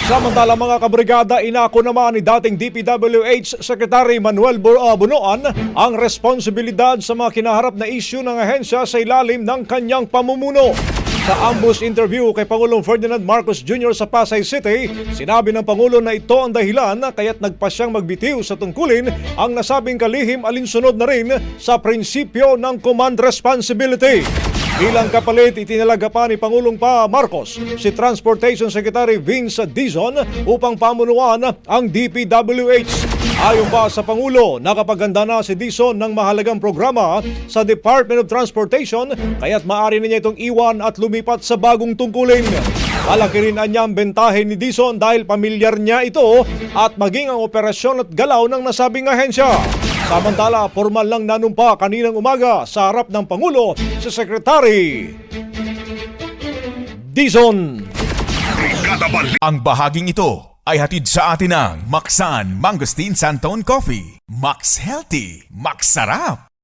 Samantala mga kabrigada, inako naman ni dating DPWH Secretary Manuel Bunoan ang responsibilidad sa mga kinaharap na isyu ng ahensya sa ilalim ng kanyang pamumuno. Sa ambush interview kay Pangulong Ferdinand Marcos Jr. sa Pasay City, sinabi ng Pangulo na ito ang dahilan kaya't nagpa siyang magbitiw sa tungkulin ang nasabing kalihim alinsunod na rin sa prinsipyo ng command responsibility. Bilang kapalit, itinalaga pa ni Pangulong Marcos si Transportation Secretary Vince Dizon upang pamunuan ang DPWH. Ayon pa sa Pangulo, nakapaganda na si Dizon ng mahalagang programa sa Department of Transportation kaya't maaari na niya itong iwan at lumipat sa bagong tungkulin. Malaki rin anyang bentahe ni Dizon dahil pamilyar niya ito at maging ang operasyon at galaw ng nasabing ahensya. Samantala, formal lang nanumpa kaninang umaga sa harap ng Pangulo si Secretary Dizon. Ang bahaging ito ay hatid sa atin ng Maxan Mangosteen Santon Coffee. Max Healthy, Max Sarap.